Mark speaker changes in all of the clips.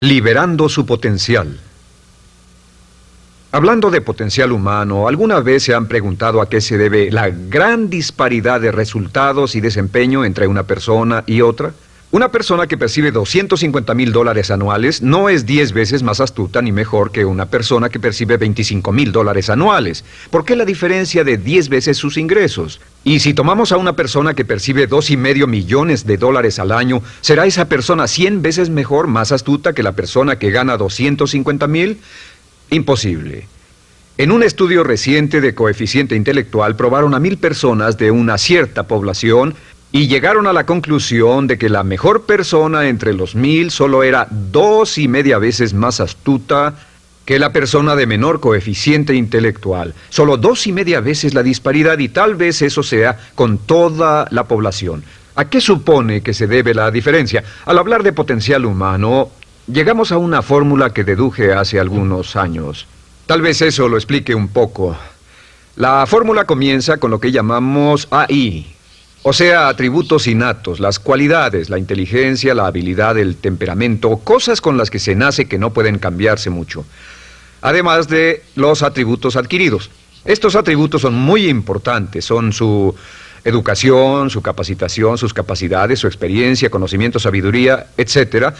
Speaker 1: Liberando su potencial. Hablando de potencial humano, ¿alguna vez se han preguntado a qué se debe la gran disparidad de resultados y desempeño entre una persona y otra? Una persona que percibe $250,000 anuales no es 10 veces más astuta ni mejor que una persona que percibe $25,000 anuales. ¿Por qué la diferencia de 10 veces sus ingresos? Y si tomamos a una persona que percibe $2,5 millones al año, ¿será esa persona 100 veces mejor, más astuta que la persona que gana $250,000? Imposible. En un estudio reciente de coeficiente intelectual probaron a 1,000 personas de una cierta población y llegaron a la conclusión de que la mejor persona entre los 1,000 solo era 2,5 veces más astuta que la persona de menor coeficiente intelectual. Solo 2,5 veces la disparidad, y tal vez eso sea con toda la población. ¿A qué supone que se debe la diferencia? Al hablar de potencial humano, llegamos a una fórmula que deduje hace algunos años. Tal vez eso lo explique un poco. La fórmula comienza con lo que llamamos AI. O sea, atributos innatos, las cualidades, la inteligencia, la habilidad, el temperamento, cosas con las que se nace que no pueden cambiarse mucho. Además de los atributos adquiridos. Estos atributos son muy importantes, son su educación, su capacitación, sus capacidades, su experiencia, conocimiento, sabiduría, etc.,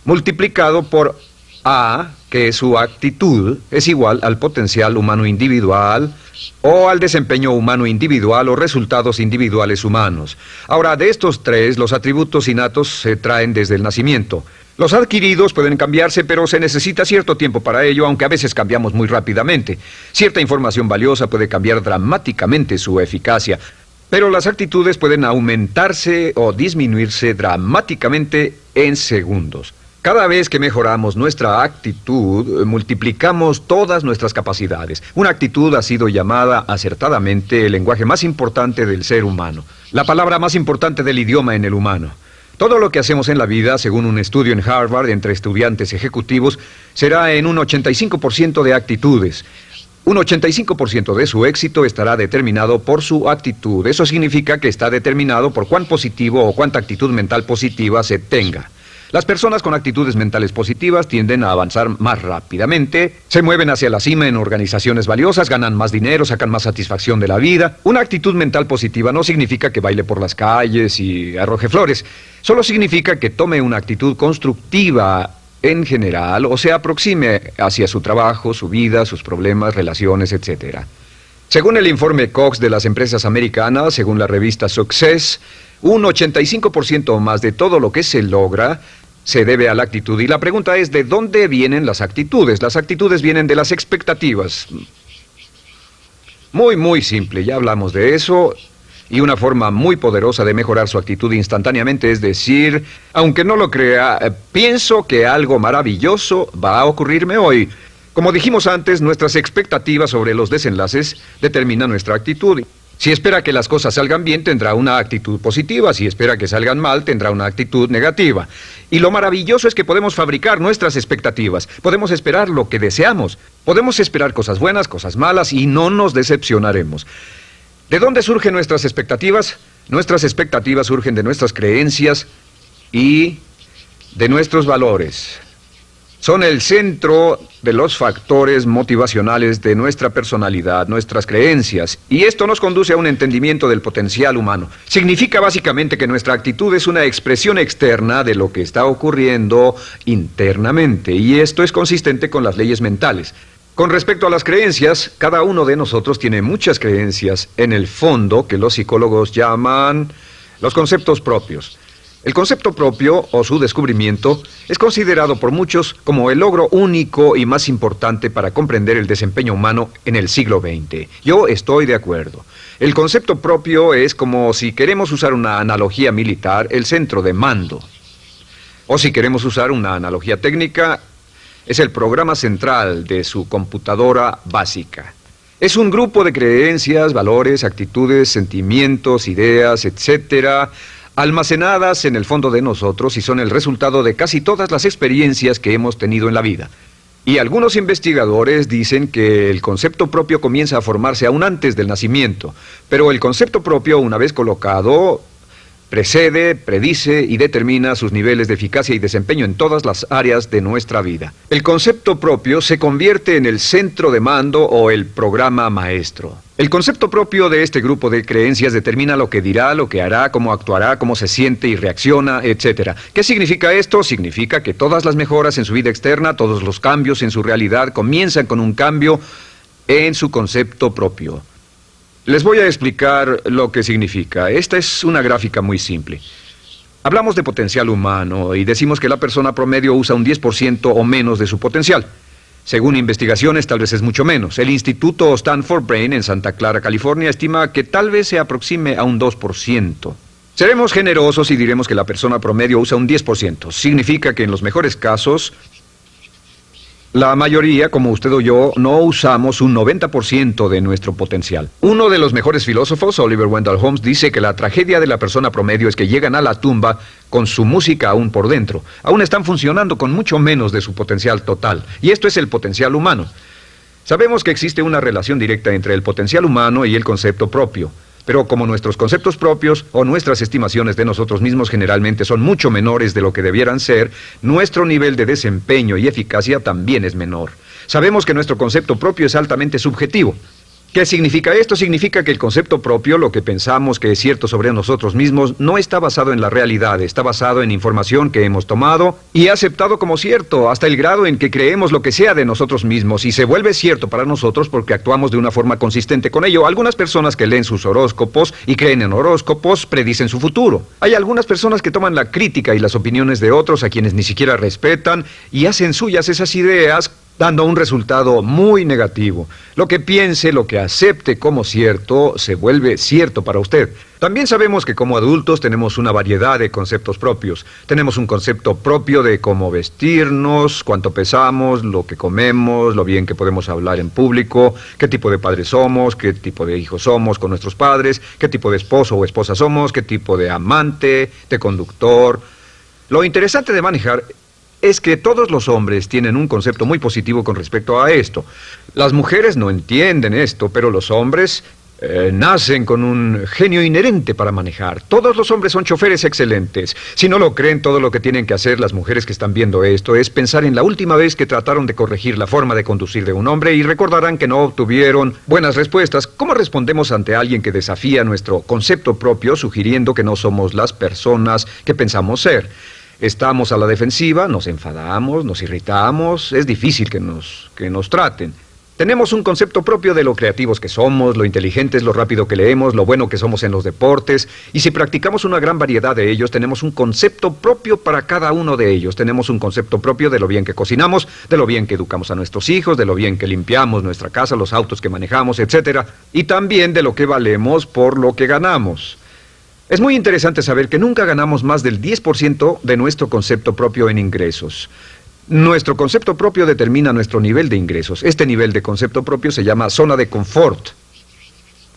Speaker 1: multiplicado por A, que es su actitud, es igual al potencial humano individual, o al desempeño humano individual o resultados individuales humanos. Ahora, de estos tres, los atributos innatos se traen desde el nacimiento. Los adquiridos pueden cambiarse, pero se necesita cierto tiempo para ello, aunque a veces cambiamos muy rápidamente. Cierta información valiosa puede cambiar dramáticamente su eficacia, pero las actitudes pueden aumentarse o disminuirse dramáticamente en segundos. Cada vez que mejoramos nuestra actitud, multiplicamos todas nuestras capacidades. Una actitud ha sido llamada acertadamente el lenguaje más importante del ser humano, la palabra más importante del idioma en el humano. Todo lo que hacemos en la vida, según un estudio en Harvard entre estudiantes ejecutivos, será en un 85% de actitudes. Un 85% de su éxito estará determinado por su actitud. Eso significa que está determinado por cuán positivo o cuánta actitud mental positiva se tenga. Las personas con actitudes mentales positivas tienden a avanzar más rápidamente, se mueven hacia la cima en organizaciones valiosas, ganan más dinero, sacan más satisfacción de la vida. Una actitud mental positiva no significa que baile por las calles y arroje flores. Solo significa que tome una actitud constructiva en general o se aproxime hacia su trabajo, su vida, sus problemas, relaciones, etc. Según el informe Cox de las empresas americanas, según la revista Success, un 85% o más de todo lo que se logra se debe a la actitud. Y la pregunta es, ¿de dónde vienen las actitudes? Las actitudes vienen de las expectativas. Muy simple, ya hablamos de eso. Y una forma muy poderosa de mejorar su actitud instantáneamente es decir, aunque no lo crea, pienso que algo maravilloso va a ocurrirme hoy. Como dijimos antes, nuestras expectativas sobre los desenlaces determinan nuestra actitud. Si espera que las cosas salgan bien, tendrá una actitud positiva. Si espera que salgan mal, tendrá una actitud negativa. Y lo maravilloso es que podemos fabricar nuestras expectativas. Podemos esperar lo que deseamos. Podemos esperar cosas buenas, cosas malas, y no nos decepcionaremos. ¿De dónde surgen nuestras expectativas? Nuestras expectativas surgen de nuestras creencias y de nuestros valores. Son el centro de los factores motivacionales de nuestra personalidad, nuestras creencias. Y esto nos conduce a un entendimiento del potencial humano. Significa básicamente que nuestra actitud es una expresión externa de lo que está ocurriendo internamente. Y esto es consistente con las leyes mentales. Con respecto a las creencias, cada uno de nosotros tiene muchas creencias en el fondo que los psicólogos llaman los conceptos propios. El concepto propio, o su descubrimiento, es considerado por muchos como el logro único y más importante para comprender el desempeño humano en el siglo XX. Yo estoy de acuerdo. El concepto propio es como, si queremos usar una analogía militar, el centro de mando. O si queremos usar una analogía técnica, es el programa central de su computadora básica. Es un grupo de creencias, valores, actitudes, sentimientos, ideas, etcétera, almacenadas en el fondo de nosotros y son el resultado de casi todas las experiencias que hemos tenido en la vida. Y algunos investigadores dicen que el concepto propio comienza a formarse aún antes del nacimiento, pero el concepto propio, una vez colocado, Precede, predice y determina sus niveles de eficacia y desempeño en todas las áreas de nuestra vida. El concepto propio se convierte en el centro de mando o el programa maestro. El concepto propio de este grupo de creencias determina lo que dirá, lo que hará, cómo actuará, cómo se siente y reacciona, etc. ¿Qué significa esto? Significa que todas las mejoras en su vida externa, todos los cambios en su realidad comienzan con un cambio en su concepto propio. Les voy a explicar lo que significa. Esta es una gráfica muy simple. Hablamos de potencial humano y decimos que la persona promedio usa un 10% o menos de su potencial. Según investigaciones, tal vez es mucho menos. El Instituto Stanford Brain en Santa Clara, California, estima que tal vez se aproxime a un 2%. Seremos generosos y diremos que la persona promedio usa un 10%. Significa que en los mejores casos, la mayoría, como usted o yo, no usamos un 90% de nuestro potencial. Uno de los mejores filósofos, Oliver Wendell Holmes, dice que la tragedia de la persona promedio es que llegan a la tumba con su música aún por dentro. Aún están funcionando con mucho menos de su potencial total. Y esto es el potencial humano. Sabemos que existe una relación directa entre el potencial humano y el concepto propio. Pero como nuestros conceptos propios o nuestras estimaciones de nosotros mismos generalmente son mucho menores de lo que debieran ser, nuestro nivel de desempeño y eficacia también es menor. Sabemos que nuestro concepto propio es altamente subjetivo. ¿Qué significa esto? Significa que el concepto propio, lo que pensamos que es cierto sobre nosotros mismos, no está basado en la realidad, está basado en información que hemos tomado y aceptado como cierto, hasta el grado en que creemos lo que sea de nosotros mismos y se vuelve cierto para nosotros porque actuamos de una forma consistente con ello. Algunas personas que leen sus horóscopos y creen en horóscopos predicen su futuro. Hay algunas personas que toman la crítica y las opiniones de otros a quienes ni siquiera respetan y hacen suyas esas ideas, dando un resultado muy negativo. Lo que piense, lo que acepte como cierto, se vuelve cierto para usted. También sabemos que como adultos tenemos una variedad de conceptos propios. Tenemos un concepto propio de cómo vestirnos, cuánto pesamos, lo que comemos, lo bien que podemos hablar en público, qué tipo de padres somos, qué tipo de hijos somos con nuestros padres, qué tipo de esposo o esposa somos, qué tipo de amante, de conductor. Lo interesante de manejar es que todos los hombres tienen un concepto muy positivo con respecto a esto. Las mujeres no entienden esto, pero los hombres nacen con un genio inherente para manejar. Todos los hombres son choferes excelentes. Si no lo creen, todo lo que tienen que hacer las mujeres que están viendo esto es pensar en la última vez que trataron de corregir la forma de conducir de un hombre y recordarán que no obtuvieron buenas respuestas. ¿Cómo respondemos ante alguien que desafía nuestro concepto propio, sugiriendo que no somos las personas que pensamos ser? Estamos a la defensiva, nos enfadamos, nos irritamos, es difícil que nos traten. Tenemos un concepto propio de lo creativos que somos, lo inteligentes, lo rápido que leemos, lo bueno que somos en los deportes, y si practicamos una gran variedad de ellos, tenemos un concepto propio para cada uno de ellos. Tenemos un concepto propio de lo bien que cocinamos, de lo bien que educamos a nuestros hijos, de lo bien que limpiamos nuestra casa, los autos que manejamos, etc. Y también de lo que valemos por lo que ganamos. Es muy interesante saber que nunca ganamos más del 10% de nuestro concepto propio en ingresos. Nuestro concepto propio determina nuestro nivel de ingresos. Este nivel de concepto propio se llama zona de confort.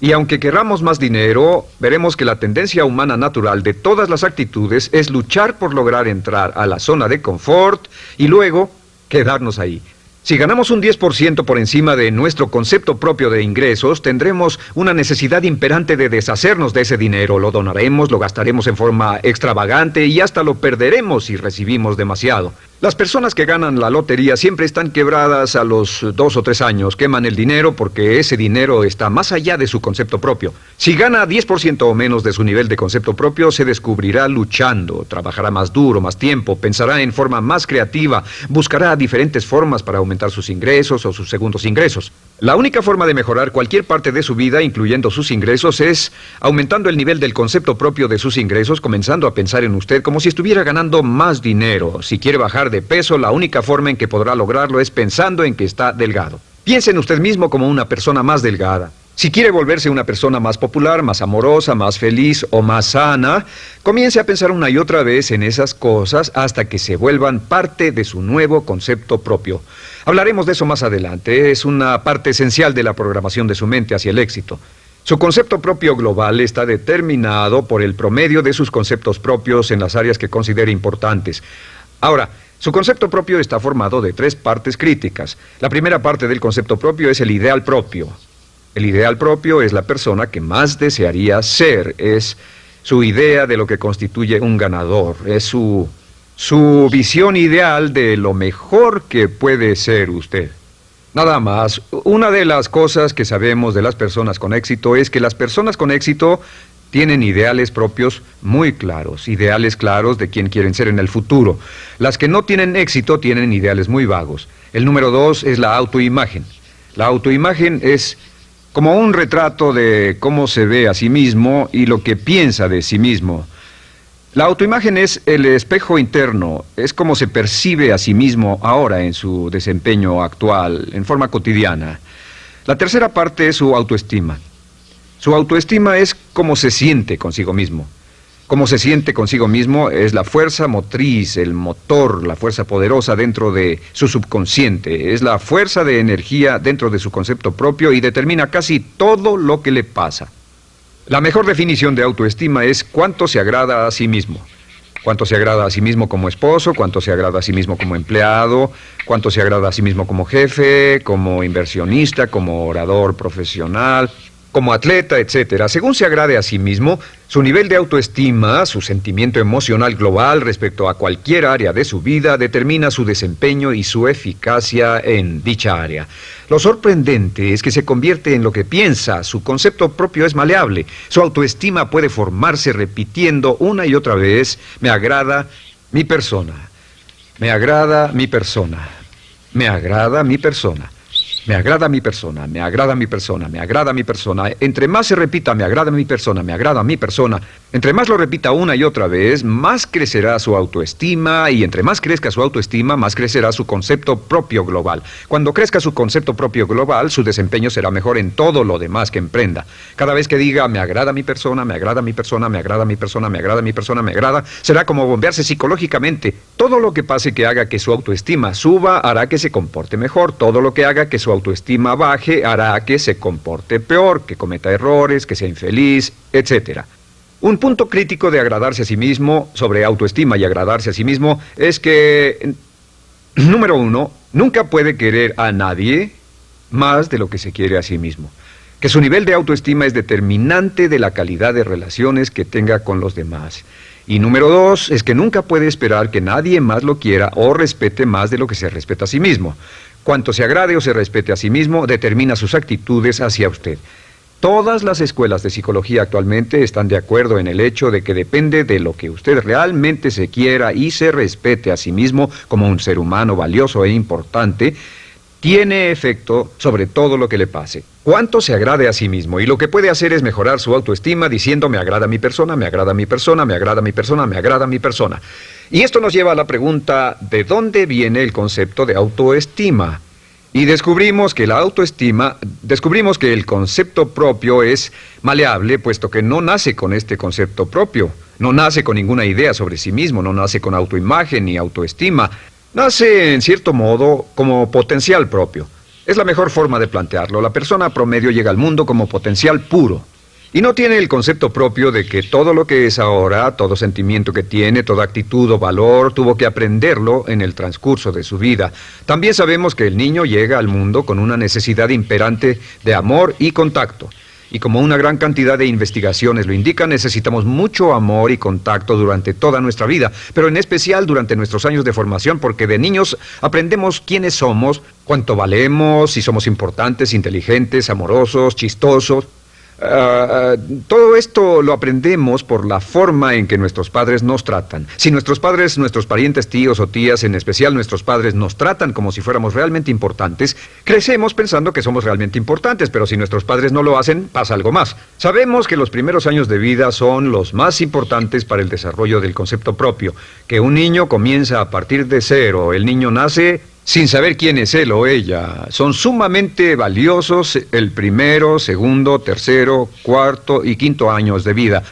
Speaker 1: Y aunque querramos más dinero, veremos que la tendencia humana natural de todas las actitudes es luchar por lograr entrar a la zona de confort y luego quedarnos ahí. Si ganamos un 10% por encima de nuestro concepto propio de ingresos, tendremos una necesidad imperante de deshacernos de ese dinero. Lo donaremos, lo gastaremos en forma extravagante y hasta lo perderemos si recibimos demasiado. Las personas que ganan la lotería siempre están quebradas a los 2 o 3 años. Queman el dinero porque ese dinero está más allá de su concepto propio. Si gana 10% o menos de su nivel de concepto propio, se descubrirá luchando, trabajará más duro, más tiempo, pensará en forma más creativa, buscará diferentes formas para aumentar sus ingresos o sus segundos ingresos. La única forma de mejorar cualquier parte de su vida, incluyendo sus ingresos, es aumentando el nivel del concepto propio de sus ingresos, comenzando a pensar en usted como si estuviera ganando más dinero. Si quiere bajar de peso, la única forma en que podrá lograrlo es pensando en que está delgado. Piense en usted mismo como una persona más delgada. Si quiere volverse una persona más popular, más amorosa, más feliz o más sana, comience a pensar una y otra vez en esas cosas hasta que se vuelvan parte de su nuevo concepto propio. Hablaremos de eso más adelante. Es una parte esencial de la programación de su mente hacia el éxito. Su concepto propio global está determinado por el promedio de sus conceptos propios en las áreas que considere importantes. Ahora, su concepto propio está formado de 3 partes críticas. La primera parte del concepto propio es el ideal propio. El ideal propio es la persona que más desearía ser, es su idea de lo que constituye un ganador, es su visión ideal de lo mejor que puede ser usted. Nada más, una de las cosas que sabemos de las personas con éxito es que las personas con éxito tienen ideales propios muy claros, ideales claros de quién quieren ser en el futuro. Las que no tienen éxito tienen ideales muy vagos. El número 2 es la autoimagen. La autoimagen es como un retrato de cómo se ve a sí mismo y lo que piensa de sí mismo. La autoimagen es el espejo interno, es como se percibe a sí mismo ahora en su desempeño actual, en forma cotidiana. La tercera parte es su autoestima. Su autoestima es cómo se siente consigo mismo. Cómo se siente consigo mismo es la fuerza motriz, el motor, la fuerza poderosa dentro de su subconsciente. Es la fuerza de energía dentro de su concepto propio y determina casi todo lo que le pasa. La mejor definición de autoestima es cuánto se agrada a sí mismo. Cuánto se agrada a sí mismo como esposo, cuánto se agrada a sí mismo como empleado, cuánto se agrada a sí mismo como jefe, como inversionista, como orador profesional, como atleta, etcétera. Según se agrade a sí mismo, su nivel de autoestima, su sentimiento emocional global respecto a cualquier área de su vida, determina su desempeño y su eficacia en dicha área. Lo sorprendente es que se convierte en lo que piensa, su concepto propio es maleable, su autoestima puede formarse repitiendo una y otra vez, me agrada mi persona, me agrada mi persona, me agrada mi persona. Me agrada mi persona, me agrada mi persona, me agrada mi persona. Entre más se repita, me agrada mi persona, me agrada mi persona, entre más lo repita una y otra vez, más crecerá su autoestima y entre más crezca su autoestima, más crecerá su concepto propio global. Cuando crezca su concepto propio global, su desempeño será mejor en todo lo demás que emprenda. Cada vez que diga, me agrada mi persona, me agrada mi persona, me agrada mi persona, me agrada mi persona, me agrada, será como bombearse psicológicamente. Todo lo que pase que haga que su autoestima suba, hará que se comporte mejor. Todo lo que haga que su autoestima baje hará que se comporte peor, que cometa errores, que sea infeliz, etc. Un punto crítico de agradarse a sí mismo, sobre autoestima y agradarse a sí mismo, es que, número 1, nunca puede querer a nadie más de lo que se quiere a sí mismo. Que su nivel de autoestima es determinante de la calidad de relaciones que tenga con los demás. Y número 2, es que nunca puede esperar que nadie más lo quiera o respete más de lo que se respeta a sí mismo. Cuanto se agrade o se respete a sí mismo, determina sus actitudes hacia usted. Todas las escuelas de psicología actualmente están de acuerdo en el hecho de que depende de lo que usted realmente se quiera y se respete a sí mismo como un ser humano valioso e importante, tiene efecto sobre todo lo que le pase. Cuánto se agrade a sí mismo, y lo que puede hacer es mejorar su autoestima diciendo me agrada mi persona, me agrada mi persona, me agrada mi persona, me agrada mi persona. Y esto nos lleva a la pregunta, ¿de dónde viene el concepto de autoestima? Y descubrimos que el concepto propio es maleable, puesto que no nace con este concepto propio, no nace con ninguna idea sobre sí mismo, no nace con autoimagen ni autoestima. Nace, en cierto modo, como potencial propio. Es la mejor forma de plantearlo. La persona promedio llega al mundo como potencial puro. Y no tiene el concepto propio de que todo lo que es ahora, todo sentimiento que tiene, toda actitud o valor, tuvo que aprenderlo en el transcurso de su vida. También sabemos que el niño llega al mundo con una necesidad imperante de amor y contacto. Y como una gran cantidad de investigaciones lo indican, necesitamos mucho amor y contacto durante toda nuestra vida, pero en especial durante nuestros años de formación, porque de niños aprendemos quiénes somos, cuánto valemos, si somos importantes, inteligentes, amorosos, chistosos. Todo esto lo aprendemos por la forma en que nuestros padres nos tratan. Si nuestros padres, nuestros parientes, tíos o tías, en especial nuestros padres, nos tratan como si fuéramos realmente importantes, crecemos pensando que somos realmente importantes, pero si nuestros padres no lo hacen, pasa algo más. Sabemos que los primeros años de vida son los más importantes para el desarrollo del concepto propio, que un niño comienza a partir de cero. El niño nace sin saber quién es él o ella. Son sumamente valiosos el primero, segundo, tercero, cuarto y quinto años de vida.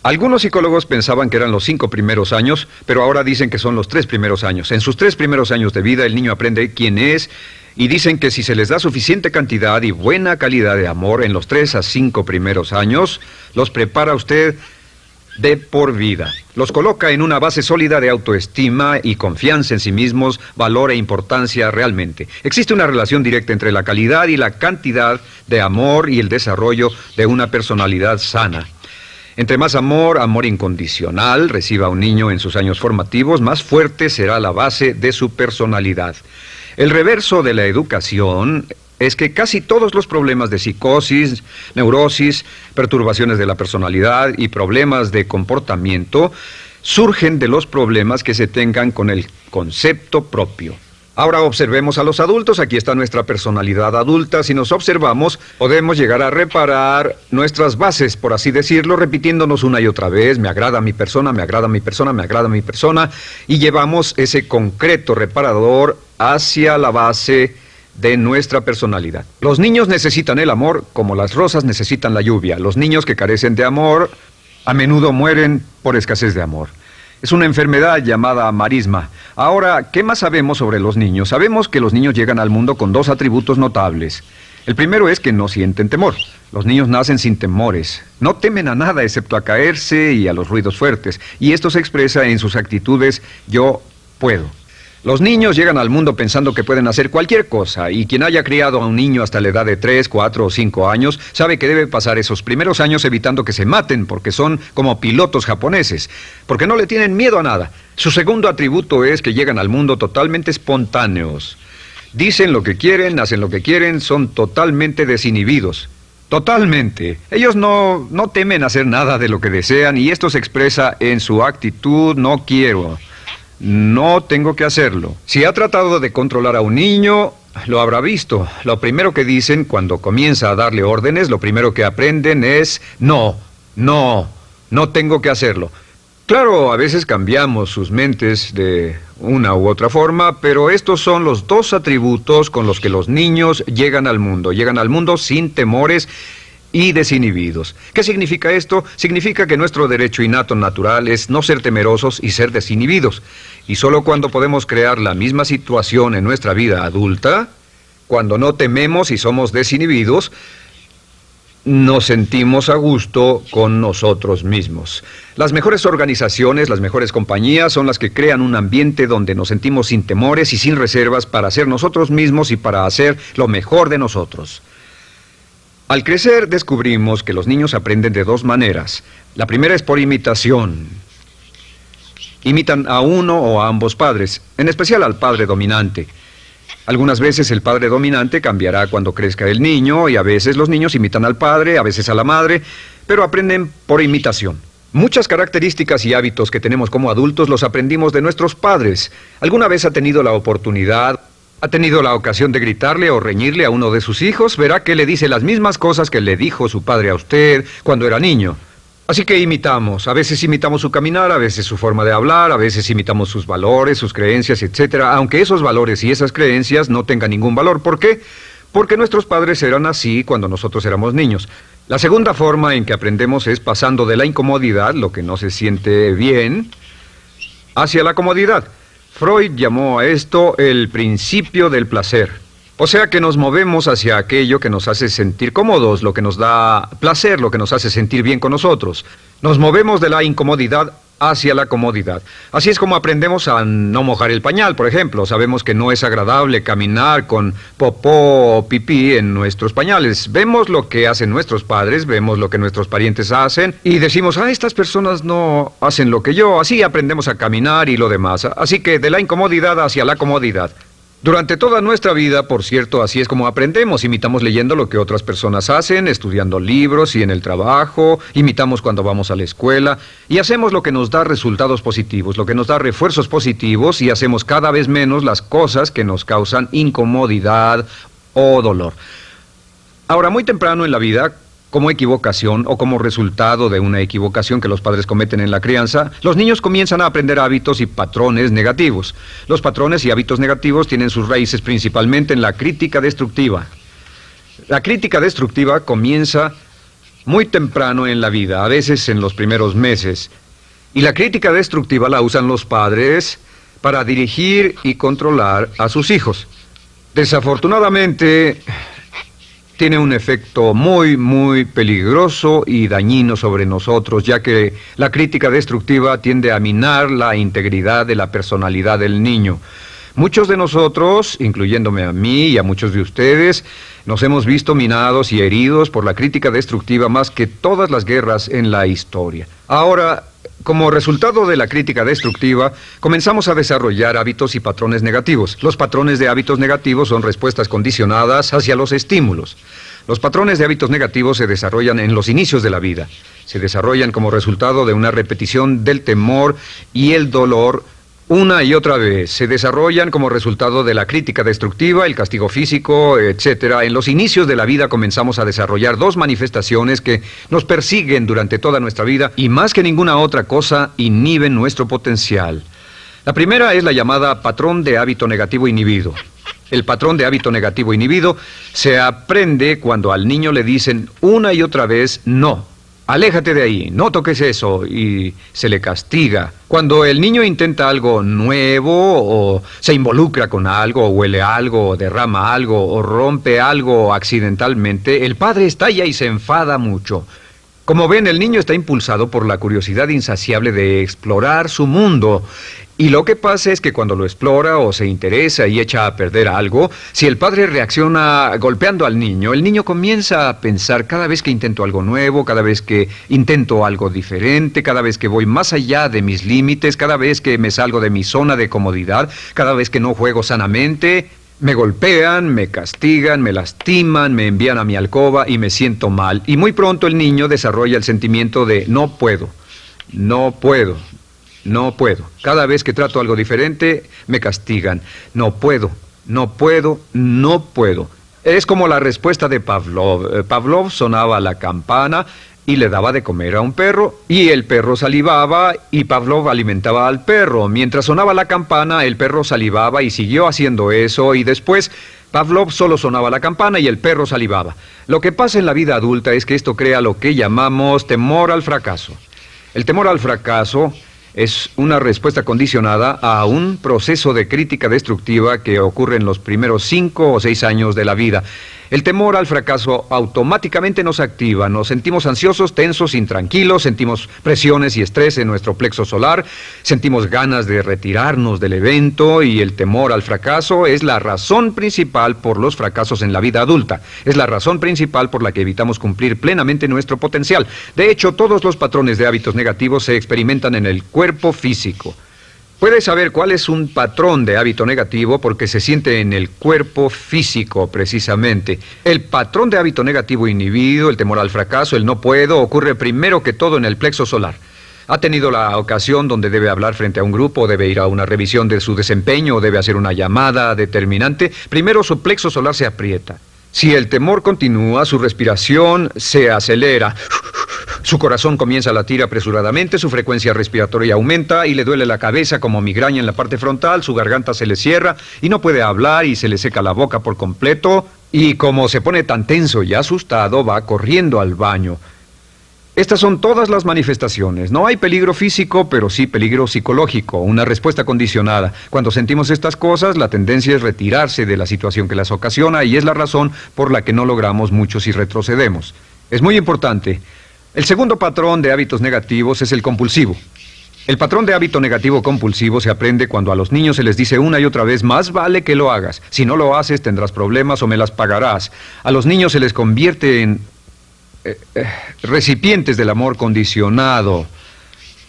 Speaker 1: Algunos psicólogos pensaban que eran los 5 primeros años, pero ahora dicen que son los 3 primeros años. En sus 3 primeros años de vida el niño aprende quién es y dicen que si se les da suficiente cantidad y buena calidad de amor en los 3 a 5 primeros años, los prepara usted de por vida. Los coloca en una base sólida de autoestima y confianza en sí mismos, valor e importancia realmente. Existe una relación directa entre la calidad y la cantidad de amor y el desarrollo de una personalidad sana. Entre más amor, amor incondicional, reciba un niño en sus años formativos, más fuerte será la base de su personalidad. El reverso de la educación es que casi todos los problemas de psicosis, neurosis, perturbaciones de la personalidad y problemas de comportamiento surgen de los problemas que se tengan con el concepto propio. Ahora observemos a los adultos. Aquí está nuestra personalidad adulta. Si nos observamos, podemos llegar a reparar nuestras bases, por así decirlo, repitiéndonos una y otra vez: me agrada mi persona, me agrada mi persona, me agrada mi persona, y llevamos ese concreto reparador hacia la base de nuestra personalidad. Los niños necesitan el amor como las rosas necesitan la lluvia. Los niños que carecen de amor a menudo mueren por escasez de amor. Es una enfermedad llamada marisma. Ahora, ¿qué más sabemos sobre los niños? Sabemos que los niños llegan al mundo con dos atributos notables. El primero es que no sienten temor. Los niños nacen sin temores. No temen a nada excepto a caerse y a los ruidos fuertes. Y esto se expresa en sus actitudes: yo puedo. Los niños llegan al mundo pensando que pueden hacer cualquier cosa, y quien haya criado a un niño hasta la edad de 3, 4 o 5 años sabe que debe pasar esos primeros años evitando que se maten, porque son como pilotos japoneses, porque no le tienen miedo a nada. Su segundo atributo es que llegan al mundo totalmente espontáneos. Dicen lo que quieren, hacen lo que quieren, son totalmente desinhibidos. Totalmente. Ellos no temen hacer nada de lo que desean, y esto se expresa en su actitud: no quiero. No tengo que hacerlo. Si ha tratado de controlar a un niño, lo habrá visto. Lo primero que dicen cuando comienza a darle órdenes, lo primero que aprenden es: no tengo que hacerlo. Claro, a veces cambiamos sus mentes de una u otra forma, pero estos son los dos atributos con los que los niños llegan al mundo. Llegan al mundo sin temores y desinhibidos. ¿Qué significa esto? Significa que nuestro derecho innato natural es no ser temerosos y ser desinhibidos. Y solo cuando podemos crear la misma situación en nuestra vida adulta, cuando no tememos y somos desinhibidos, nos sentimos a gusto con nosotros mismos. Las mejores organizaciones, las mejores compañías son las que crean un ambiente donde nos sentimos sin temores y sin reservas para ser nosotros mismos y para hacer lo mejor de nosotros. Al crecer descubrimos que los niños aprenden de dos maneras. La primera es por imitación. Imitan a uno o a ambos padres, en especial al padre dominante. Algunas veces el padre dominante cambiará cuando crezca el niño, y a veces los niños imitan al padre, a veces a la madre, pero aprenden por imitación. Muchas características y hábitos que tenemos como adultos los aprendimos de nuestros padres. ¿Alguna vez ha tenido la oportunidad, ha tenido la ocasión de gritarle o reñirle a uno de sus hijos? Verá que le dice las mismas cosas que le dijo su padre a usted cuando era niño. Así que imitamos. A veces imitamos su caminar, a veces su forma de hablar, a veces imitamos sus valores, sus creencias, etcétera, aunque esos valores y esas creencias no tengan ningún valor. ¿Por qué? Porque nuestros padres eran así cuando nosotros éramos niños. La segunda forma en que aprendemos es pasando de la incomodidad, lo que no se siente bien, hacia la comodidad. Freud llamó a esto el principio del placer. O sea que nos movemos hacia aquello que nos hace sentir cómodos, lo que nos da placer, lo que nos hace sentir bien con nosotros. Nos movemos de la incomodidad hacia la comodidad. Así es como aprendemos a no mojar el pañal, por ejemplo. Sabemos que no es agradable caminar con popó o pipí en nuestros pañales. Vemos lo que hacen nuestros padres, vemos lo que nuestros parientes hacen y decimos: estas personas no hacen lo que yo. Así aprendemos a caminar y lo demás. Así que de la incomodidad hacia la comodidad. Durante toda nuestra vida, por cierto, así es como aprendemos. Imitamos leyendo lo que otras personas hacen, estudiando libros y en el trabajo, imitamos cuando vamos a la escuela, y hacemos lo que nos da resultados positivos, lo que nos da refuerzos positivos, y hacemos cada vez menos las cosas que nos causan incomodidad o dolor. Ahora, muy temprano en la vida, como equivocación o como resultado de una equivocación que los padres cometen en la crianza, los niños comienzan a aprender hábitos y patrones negativos. Los patrones y hábitos negativos tienen sus raíces principalmente en la crítica destructiva. La crítica destructiva comienza muy temprano en la vida, a veces en los primeros meses. Y la crítica destructiva la usan los padres para dirigir y controlar a sus hijos. Desafortunadamente, tiene un efecto muy peligroso y dañino sobre nosotros, ya que la crítica destructiva tiende a minar la integridad de la personalidad del niño. Muchos de nosotros, incluyéndome a mí y a muchos de ustedes, nos hemos visto minados y heridos por la crítica destructiva más que todas las guerras en la historia. Ahora, como resultado de la crítica destructiva, comenzamos a desarrollar hábitos y patrones negativos. Los patrones de hábitos negativos son respuestas condicionadas hacia los estímulos. Los patrones de hábitos negativos se desarrollan en los inicios de la vida. Se desarrollan como resultado de una repetición del temor y el dolor una y otra vez. Se desarrollan como resultado de la crítica destructiva, el castigo físico, etc. En los inicios de la vida comenzamos a desarrollar dos manifestaciones que nos persiguen durante toda nuestra vida y más que ninguna otra cosa inhiben nuestro potencial. La primera es la llamada patrón de hábito negativo inhibido. El patrón de hábito negativo inhibido se aprende cuando al niño le dicen una y otra vez no. Aléjate de ahí, no toques eso, y se le castiga. Cuando el niño intenta algo nuevo, o se involucra con algo, o huele algo, o derrama algo, o rompe algo accidentalmente, el padre estalla y se enfada mucho. Como ven, el niño está impulsado por la curiosidad insaciable de explorar su mundo. Y lo que pasa es que cuando lo explora o se interesa y echa a perder algo, si el padre reacciona golpeando al niño, el niño comienza a pensar cada vez que intento algo nuevo, cada vez que intento algo diferente, cada vez que voy más allá de mis límites, cada vez que me salgo de mi zona de comodidad, cada vez que no juego sanamente, me golpean, me castigan, me lastiman, me envían a mi alcoba y me siento mal. Y muy pronto el niño desarrolla el sentimiento de no puedo, no puedo. No puedo. Cada vez que trato algo diferente, me castigan. No puedo, no puedo, no puedo. Es como la respuesta de Pavlov. Pavlov sonaba la campana y le daba de comer a un perro, y el perro salivaba y Pavlov alimentaba al perro. Mientras sonaba la campana, el perro salivaba y siguió haciendo eso, y después Pavlov solo sonaba la campana y el perro salivaba. Lo que pasa en la vida adulta es que esto crea lo que llamamos temor al fracaso. El temor al fracaso es una respuesta condicionada a un proceso de crítica destructiva que ocurre en los primeros 5 o 6 años de la vida. El temor al fracaso automáticamente nos activa, nos sentimos ansiosos, tensos, intranquilos, sentimos presiones y estrés en nuestro plexo solar, sentimos ganas de retirarnos del evento, y el temor al fracaso es la razón principal por los fracasos en la vida adulta. Es la razón principal por la que evitamos cumplir plenamente nuestro potencial. De hecho, todos los patrones de hábitos negativos se experimentan en el cuerpo físico. Puedes saber cuál es un patrón de hábito negativo porque se siente en el cuerpo físico, precisamente. El patrón de hábito negativo inhibido, el temor al fracaso, el no puedo, ocurre primero que todo en el plexo solar. ¿Ha tenido la ocasión donde debe hablar frente a un grupo, debe ir a una revisión de su desempeño o debe hacer una llamada determinante? Primero su plexo solar se aprieta. Si el temor continúa, su respiración se acelera. Su corazón comienza a latir apresuradamente, su frecuencia respiratoria aumenta y le duele la cabeza como migraña en la parte frontal, su garganta se le cierra y no puede hablar y se le seca la boca por completo, y como se pone tan tenso y asustado, va corriendo al baño. Estas son todas las manifestaciones. No hay peligro físico, pero sí peligro psicológico, una respuesta condicionada. Cuando sentimos estas cosas, la tendencia es retirarse de la situación que las ocasiona, y es la razón por la que no logramos mucho si retrocedemos. Es muy importante. El segundo patrón de hábitos negativos es el compulsivo. El patrón de hábito negativo compulsivo se aprende cuando a los niños se les dice una y otra vez: más vale que lo hagas. Si no lo haces, tendrás problemas o me las pagarás. A los niños se les convierte en recipientes del amor condicionado.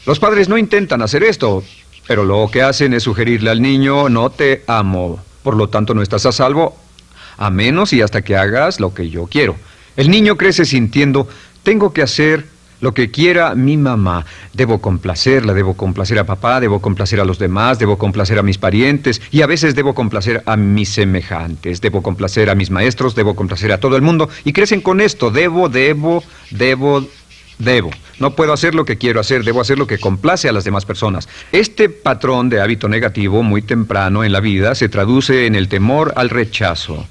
Speaker 1: Los padres no intentan hacer esto, pero lo que hacen es sugerirle al niño: no te amo, por lo tanto no estás a salvo, a menos y hasta que hagas lo que yo quiero. El niño crece sintiendo: tengo que hacer lo que quiera mi mamá. Debo complacerla, debo complacer a papá, debo complacer a los demás, debo complacer a mis parientes, y a veces debo complacer a mis semejantes, debo complacer a mis maestros, debo complacer a todo el mundo, y crecen con esto: debo. No puedo hacer lo que quiero hacer, debo hacer lo que complace a las demás personas. Este patrón de hábito negativo muy temprano en la vida se traduce en el temor al rechazo.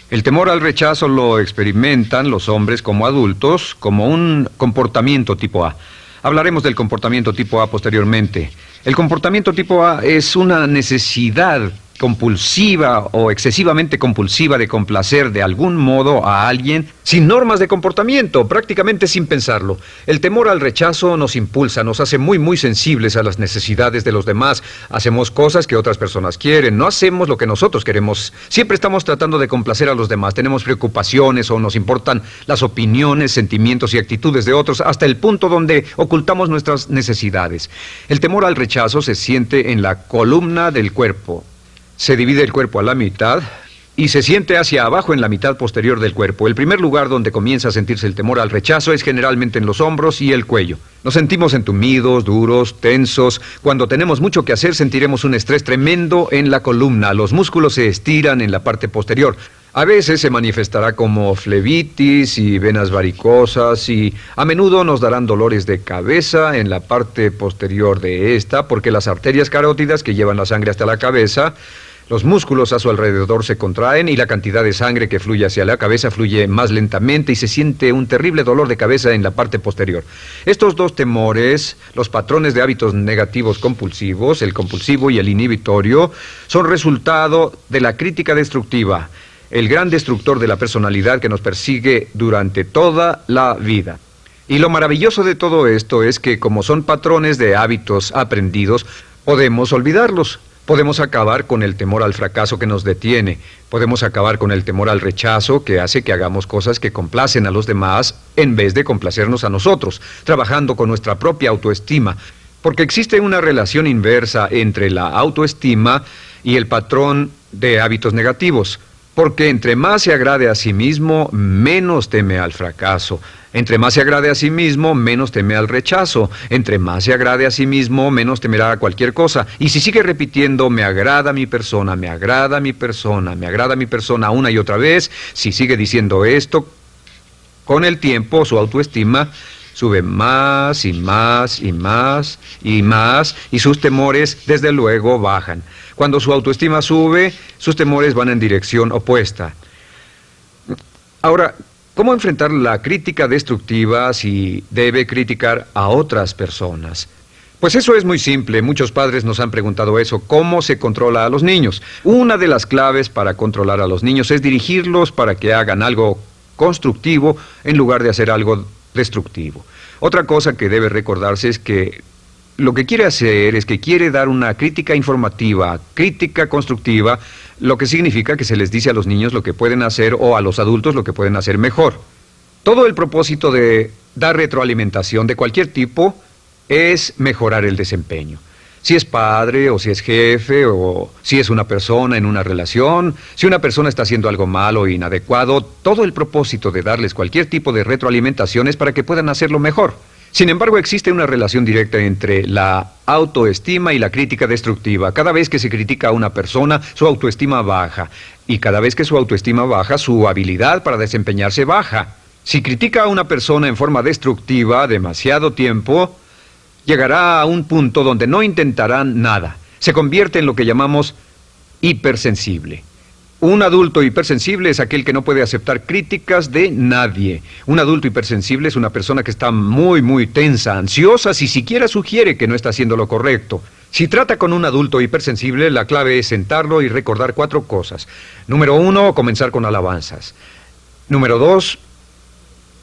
Speaker 1: El temor al rechazo lo experimentan los hombres como adultos como un comportamiento tipo A. Hablaremos del comportamiento tipo A posteriormente. El comportamiento tipo A es una necesidad compulsiva o excesivamente compulsiva de complacer de algún modo a alguien sin normas de comportamiento, prácticamente sin pensarlo. El temor al rechazo nos impulsa, nos hace muy sensibles a las necesidades de los demás. Hacemos cosas que otras personas quieren, no hacemos lo que nosotros queremos. Siempre estamos tratando de complacer a los demás. Tenemos preocupaciones o nos importan las opiniones, sentimientos y actitudes de otros hasta el punto donde ocultamos nuestras necesidades. El temor al rechazo se siente en la columna del cuerpo. Se divide el cuerpo a la mitad y se siente hacia abajo en la mitad posterior del cuerpo. El primer lugar donde comienza a sentirse el temor al rechazo es generalmente en los hombros y el cuello. Nos sentimos entumidos, duros, tensos. Cuando tenemos mucho que hacer sentiremos un estrés tremendo en la columna. Los músculos se estiran en la parte posterior. A veces se manifestará como flebitis y venas varicosas y a menudo nos darán dolores de cabeza en la parte posterior de esta porque las arterias carótidas que llevan la sangre hasta la cabeza, los músculos a su alrededor se contraen y la cantidad de sangre que fluye hacia la cabeza fluye más lentamente y se siente un terrible dolor de cabeza en la parte posterior. Estos dos temores, los patrones de hábitos negativos compulsivos, el compulsivo y el inhibitorio, son resultado de la crítica destructiva, el gran destructor de la personalidad que nos persigue durante toda la vida. Y lo maravilloso de todo esto es que como son patrones de hábitos aprendidos, podemos olvidarlos. Podemos acabar con el temor al fracaso que nos detiene. Podemos acabar con el temor al rechazo que hace que hagamos cosas que complacen a los demás en vez de complacernos a nosotros, trabajando con nuestra propia autoestima. Porque existe una relación inversa entre la autoestima y el patrón de hábitos negativos. Porque entre más se agrade a sí mismo, menos teme al fracaso. Entre más se agrade a sí mismo, menos teme al rechazo. Entre más se agrade a sí mismo, menos temerá a cualquier cosa. Y si sigue repitiendo, me agrada mi persona, me agrada mi persona, me agrada mi persona una y otra vez, si sigue diciendo esto, con el tiempo su autoestima sube más y más y más y más y sus temores desde luego bajan. Cuando su autoestima sube, sus temores van en dirección opuesta. Ahora, ¿cómo enfrentar la crítica destructiva si debe criticar a otras personas? Pues eso es muy simple. Muchos padres nos han preguntado eso. ¿Cómo se controla a los niños? Una de las claves para controlar a los niños es dirigirlos para que hagan algo constructivo en lugar de hacer algo destructivo. Otra cosa que debe recordarse es que lo que quiere hacer es que quiere dar una crítica informativa, crítica constructiva, lo que significa que se les dice a los niños lo que pueden hacer o a los adultos lo que pueden hacer mejor. Todo el propósito de dar retroalimentación de cualquier tipo es mejorar el desempeño. Si es padre o si es jefe o si es una persona en una relación, si una persona está haciendo algo malo o inadecuado, todo el propósito de darles cualquier tipo de retroalimentación es para que puedan hacerlo mejor. Sin embargo, existe una relación directa entre la autoestima y la crítica destructiva. Cada vez que se critica a una persona, su autoestima baja. Y cada vez que su autoestima baja, su habilidad para desempeñarse baja. Si critica a una persona en forma destructiva demasiado tiempo, llegará a un punto donde no intentarán nada. Se convierte en lo que llamamos hipersensible. Un adulto hipersensible es aquel que no puede aceptar críticas de nadie. Un adulto hipersensible es una persona que está muy tensa, ansiosa, si siquiera sugiere que no está haciendo lo correcto. Si trata con un adulto hipersensible, la clave es sentarlo y recordar 4 cosas. Número 1, comenzar con alabanzas. Número 2,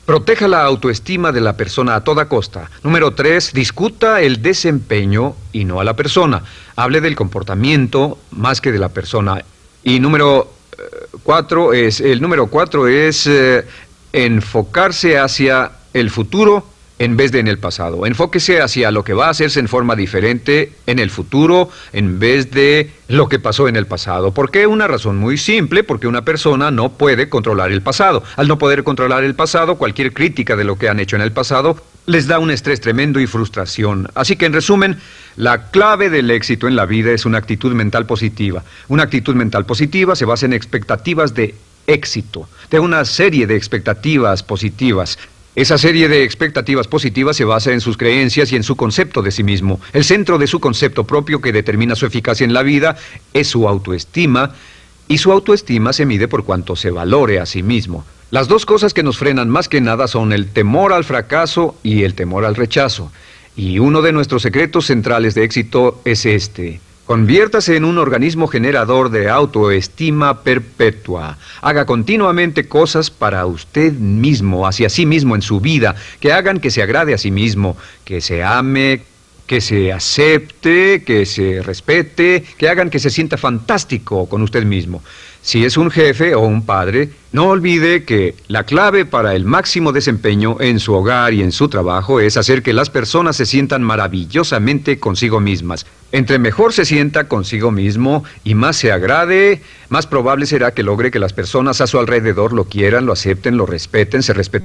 Speaker 1: proteja la autoestima de la persona a toda costa. Número 3, discuta el desempeño y no a la persona. Hable del comportamiento más que de la persona. Y número 4 es enfocarse hacia el futuro en vez de en el pasado. Enfóquese hacia lo que va a hacerse en forma diferente en el futuro en vez de lo que pasó en el pasado. ¿Por qué? Una razón muy simple, porque una persona no puede controlar el pasado. Al no poder controlar el pasado, cualquier crítica de lo que han hecho en el pasado les da un estrés tremendo y frustración. Así que, en resumen, la clave del éxito en la vida es una actitud mental positiva. Una actitud mental positiva se basa en expectativas de éxito, de una serie de expectativas positivas. Esa serie de expectativas positivas se basa en sus creencias y en su concepto de sí mismo. El centro de su concepto propio que determina su eficacia en la vida es su autoestima, y su autoestima se mide por cuanto se valore a sí mismo. Las dos cosas que nos frenan más que nada son el temor al fracaso y el temor al rechazo. Y uno de nuestros secretos centrales de éxito es este: Conviértase en un organismo generador de autoestima perpetua. Haga continuamente cosas para usted mismo, hacia sí mismo en su vida, que hagan que se agrade a sí mismo, que se ame, que se acepte, que se respete, que hagan que se sienta fantástico con usted mismo. Si es un jefe o un padre, no olvide que la clave para el máximo desempeño en su hogar y en su trabajo es hacer que las personas se sientan maravillosamente consigo mismas. Entre mejor se sienta consigo mismo y más se agrade, más probable será que logre que las personas a su alrededor lo quieran, lo acepten, lo respeten, se respeten.